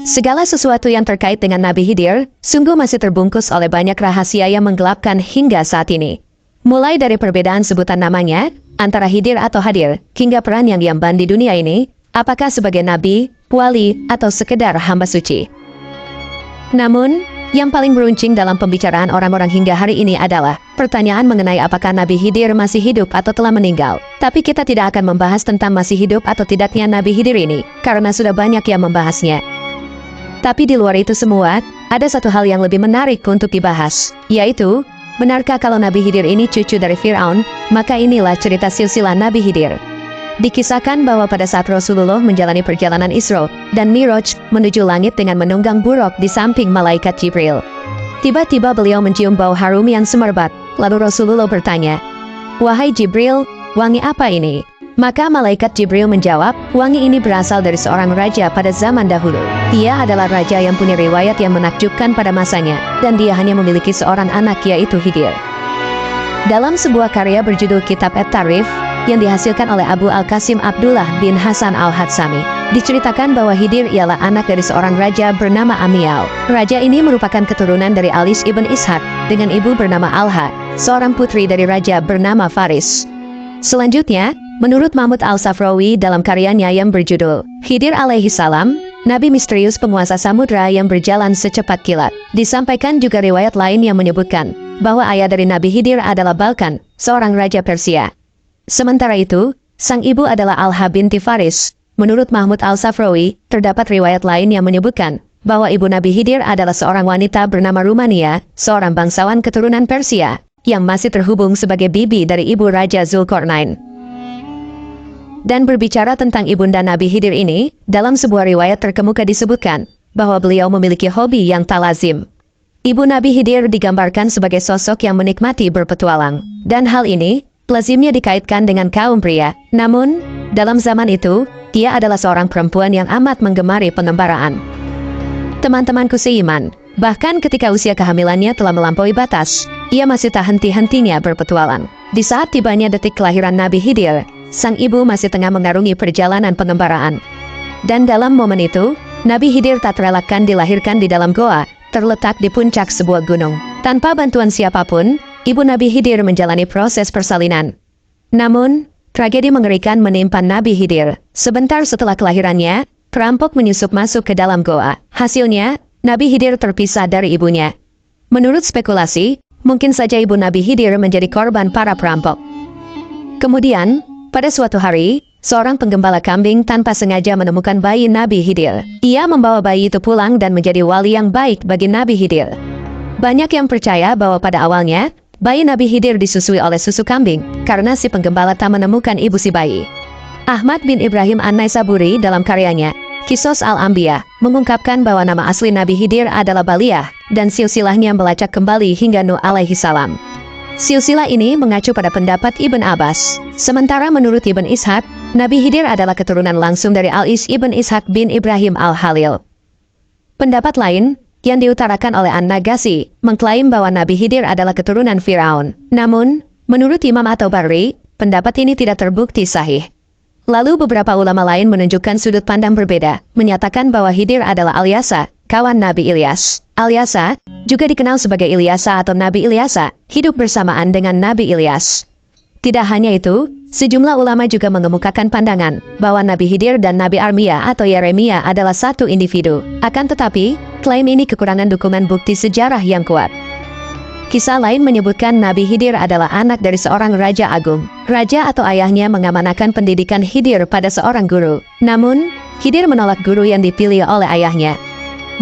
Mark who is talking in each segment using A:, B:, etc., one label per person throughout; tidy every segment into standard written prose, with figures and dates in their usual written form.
A: Segala sesuatu yang terkait dengan Nabi Khidir, sungguh masih terbungkus oleh banyak rahasia yang menggelapkan hingga saat ini. Mulai dari perbedaan sebutan namanya, antara Khidir atau Hadir, hingga peran yang diemban di dunia ini, apakah sebagai nabi, wali, atau sekedar hamba suci. Namun, yang paling beruncing dalam pembicaraan orang-orang hingga hari ini adalah pertanyaan mengenai apakah Nabi Khidir masih hidup atau telah meninggal. Tapi kita tidak akan membahas tentang masih hidup atau tidaknya Nabi Khidir ini, karena sudah banyak yang membahasnya. Tapi di luar itu semua, ada satu hal yang lebih menarik untuk dibahas, yaitu, benarkah kalau Nabi Khidir ini cucu dari Fir'aun? Maka inilah cerita silsilah Nabi Khidir. Dikisahkan bahwa pada saat Rasulullah menjalani perjalanan Isra dan Miraj menuju langit dengan menunggang buruk di samping malaikat Jibril. Tiba-tiba beliau mencium bau harum yang semerbak, lalu Rasulullah bertanya, "Wahai Jibril, wangi apa ini?" Maka malaikat Jibril menjawab, wangi ini berasal dari seorang raja pada zaman dahulu. Ia adalah raja yang punya riwayat yang menakjubkan pada masanya, dan dia hanya memiliki seorang anak yaitu Khidir. Dalam sebuah karya berjudul Kitab At-Tarikh, yang dihasilkan oleh Abu Al-Qasim Abdullah bin Hasan Al-Hatsami, diceritakan bahwa Khidir ialah anak dari seorang raja bernama Amyal. Raja ini merupakan keturunan dari Alis ibn Ishaq, dengan ibu bernama Alha, seorang putri dari raja bernama Faris. Selanjutnya, menurut Mahmud Al-Safrawi dalam karyanya yang berjudul Khidir alaihi salam, Nabi misterius penguasa samudra yang berjalan secepat kilat. Disampaikan juga riwayat lain yang menyebutkan bahwa ayah dari Nabi Khidir adalah Balkan, seorang raja Persia. Sementara itu, sang ibu adalah Alha binti Faris. Menurut Mahmud Al-Safrawi, terdapat riwayat lain yang menyebutkan bahwa ibu Nabi Khidir adalah seorang wanita bernama Rumania, seorang bangsawan keturunan Persia, yang masih terhubung sebagai bibi dari ibu Raja Zulkarnain. Dan berbicara tentang ibunda Nabi Khidir ini, dalam sebuah riwayat terkemuka disebutkan bahwa beliau memiliki hobi yang tak lazim. Ibu Nabi Khidir digambarkan sebagai sosok yang menikmati berpetualang, dan hal ini lazimnya dikaitkan dengan kaum pria. Namun, dalam zaman itu, dia adalah seorang perempuan yang amat menggemari pengembaraan. Teman-temanku seiman, bahkan ketika usia kehamilannya telah melampaui batas, ia masih tak henti-hentinya berpetualang. Di saat tibanya detik kelahiran Nabi Khidir, sang ibu masih tengah mengarungi perjalanan pengembaraan. Dan dalam momen itu, Nabi Khidir tak terelakkan dilahirkan di dalam goa, terletak di puncak sebuah gunung. Tanpa bantuan siapapun, ibu Nabi Khidir menjalani proses persalinan. Namun, tragedi mengerikan menimpa Nabi Khidir. Sebentar setelah kelahirannya, perampok menyusup masuk ke dalam goa. Hasilnya, Nabi Khidir terpisah dari ibunya. Menurut spekulasi, mungkin saja ibu Nabi Khidir menjadi korban para perampok. Kemudian, pada suatu hari, seorang penggembala kambing tanpa sengaja menemukan bayi Nabi Khidir. Ia membawa bayi itu pulang dan menjadi wali yang baik bagi Nabi Khidir. Banyak yang percaya bahwa pada awalnya, bayi Nabi Khidir disusui oleh susu kambing, karena si penggembala tak menemukan ibu si bayi. Ahmad bin Ibrahim An-Naisaburi dalam karyanya, Qisas Al-Anbiya, mengungkapkan bahwa nama asli Nabi Khidir adalah Baliyah, dan silsilahnya melacak kembali hingga Nuh alaihi salam. Silsilah ini mengacu pada pendapat Ibn Abbas. Sementara menurut Ibn Ishaq, Nabi Khidir adalah keturunan langsung dari Al-Is Ibn Ishaq bin Ibrahim Al-Halil. Pendapat lain, yang diutarakan oleh An-Nagasi, mengklaim bahwa Nabi Khidir adalah keturunan Fir'aun. Namun, menurut Imam At-Tabari, pendapat ini tidak terbukti sahih. Lalu beberapa ulama lain menunjukkan sudut pandang berbeda, menyatakan bahwa Khidir adalah Alyasa, kawan Nabi Ilyas. Alyasa, juga dikenal sebagai Ilyasa atau Nabi Ilyasa, hidup bersamaan dengan Nabi Ilyas. Tidak hanya itu, sejumlah ulama juga mengemukakan pandangan bahwa Nabi Khidir dan Nabi Armia atau Yeremia adalah satu individu. Akan tetapi, klaim ini kekurangan dukungan bukti sejarah yang kuat. Kisah lain menyebutkan Nabi Khidir adalah anak dari seorang raja agung. Raja atau ayahnya mengamanahkan pendidikan Khidir pada seorang guru. Namun, Khidir menolak guru yang dipilih oleh ayahnya.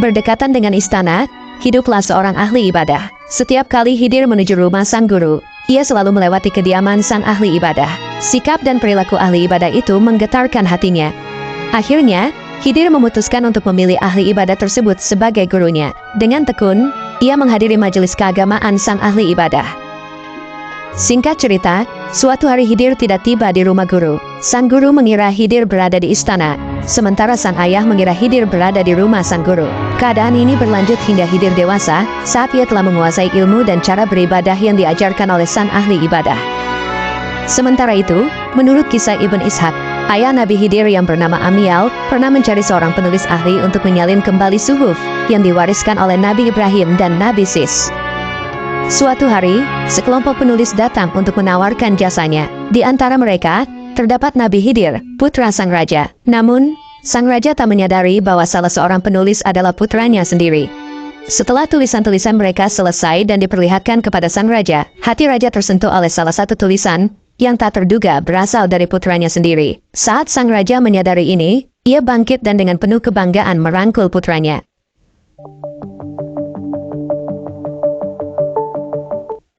A: Berdekatan dengan istana, hiduplah seorang ahli ibadah. Setiap kali Khidir menuju rumah sang guru, ia selalu melewati kediaman sang ahli ibadah. Sikap dan perilaku ahli ibadah itu menggetarkan hatinya. Akhirnya, Khidir memutuskan untuk memilih ahli ibadah tersebut sebagai gurunya. Dengan tekun, ia menghadiri majelis keagamaan sang ahli ibadah. Singkat cerita, suatu hari Khidir tidak tiba di rumah guru. Sang guru mengira Khidir berada di istana, sementara sang ayah mengira Khidir berada di rumah sang guru. Keadaan ini berlanjut hingga Khidir dewasa, saat ia telah menguasai ilmu dan cara beribadah yang diajarkan oleh sang ahli ibadah. Sementara itu, menurut kisah Ibn Ishaq, Ayah Nabi Khidir yang bernama Amial pernah mencari seorang penulis ahli untuk menyalin kembali suhuf yang diwariskan oleh Nabi Ibrahim dan Nabi Sis. Suatu hari, sekelompok penulis datang untuk menawarkan jasanya. Di antara mereka, terdapat Nabi Khidir, putra sang raja. Namun, sang raja tak menyadari bahwa salah seorang penulis adalah putranya sendiri. Setelah tulisan-tulisan mereka selesai dan diperlihatkan kepada sang raja, hati raja tersentuh oleh salah satu tulisan yang tak terduga berasal dari putranya sendiri. Saat sang raja menyadari ini, ia bangkit dan dengan penuh kebanggaan merangkul putranya.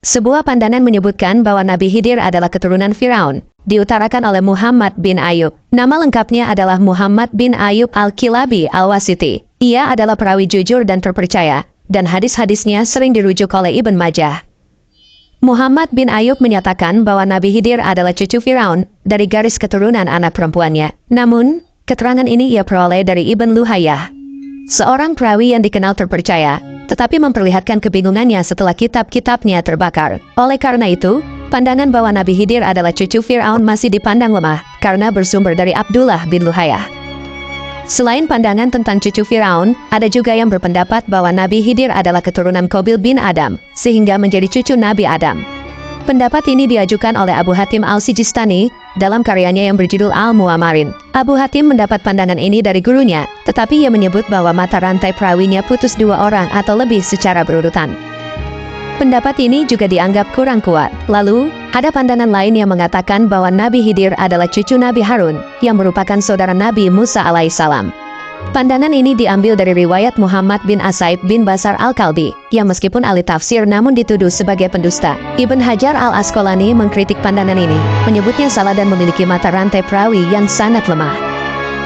A: Sebuah pandangan menyebutkan bahwa Nabi Khidir adalah keturunan Firaun, diutarakan oleh Muhammad bin Ayub. Nama lengkapnya adalah Muhammad bin Ayub al-Kilabi al-Wasiti. Ia adalah perawi jujur dan terpercaya, dan hadis-hadisnya sering dirujuk oleh Ibn Majah. Muhammad bin Ayub menyatakan bahwa Nabi Khidir adalah cucu Firaun dari garis keturunan anak perempuannya. Namun, keterangan ini ia peroleh dari Ibn Luhayyah, seorang perawi yang dikenal terpercaya, tetapi memperlihatkan kebingungannya setelah kitab-kitabnya terbakar. Oleh karena itu, pandangan bahwa Nabi Khidir adalah cucu Firaun masih dipandang lemah, karena bersumber dari Abdullah bin Luhayyah. Selain pandangan tentang cucu Firaun, ada juga yang berpendapat bahwa Nabi Khidir adalah keturunan Qabil bin Adam, sehingga menjadi cucu Nabi Adam. Pendapat ini diajukan oleh Abu Hatim al-Sijistani dalam karyanya yang berjudul Al-Mu'amarin. Abu Hatim mendapat pandangan ini dari gurunya, tetapi ia menyebut bahwa mata rantai perawinya putus 2 orang atau lebih secara berurutan. Pendapat ini juga dianggap kurang kuat. Lalu, ada pandangan lain yang mengatakan bahwa Nabi Khidir adalah cucu Nabi Harun, yang merupakan saudara Nabi Musa alaihissalam. Pandangan ini diambil dari riwayat Muhammad bin Asaib bin Basar al-Kalbi, yang meskipun ahli tafsir namun dituduh sebagai pendusta. Ibn Hajar al-Asqalani mengkritik pandangan ini, menyebutnya salah dan memiliki mata rantai perawi yang sangat lemah.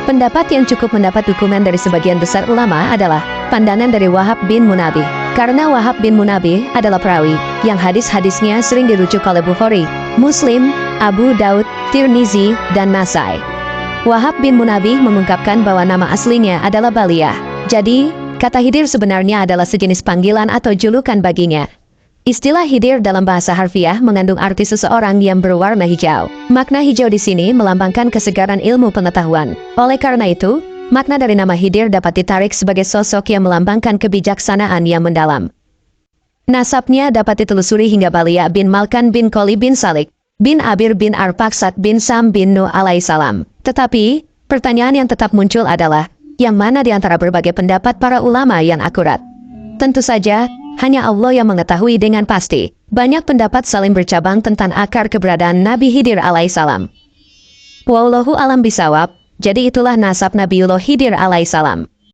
A: Pendapat yang cukup mendapat dukungan dari sebagian besar ulama adalah pandangan dari Wahab bin Munabih. Karena Wahab bin Munabih adalah perawi yang hadis-hadisnya sering dirujuk oleh Bukhari, Muslim, Abu Daud, Tirmizi, dan Nasai. Wahab bin Munabih mengungkapkan bahwa nama aslinya adalah Baliyah. Jadi, kata Khidir sebenarnya adalah sejenis panggilan atau julukan baginya. Istilah Khidir dalam bahasa harfiah mengandung arti seseorang yang berwarna hijau. Makna hijau di sini melambangkan kesegaran ilmu pengetahuan. Oleh karena itu, makna dari nama Khidir dapat ditarik sebagai sosok yang melambangkan kebijaksanaan yang mendalam. Nasabnya dapat ditelusuri hingga Baliyah bin Malkan bin Qoli bin Salik, bin Abir bin Arpaksat bin Sam bin Nuh alaihissalam. Tetapi, pertanyaan yang tetap muncul adalah, yang mana di antara berbagai pendapat para ulama yang akurat? Tentu saja, hanya Allah yang mengetahui dengan pasti. Banyak pendapat saling bercabang tentang akar keberadaan Nabi Khidir alaihissalam. Wallahu alam bisawab. Jadi itulah nasab Nabiullah Khidir alaihissalam.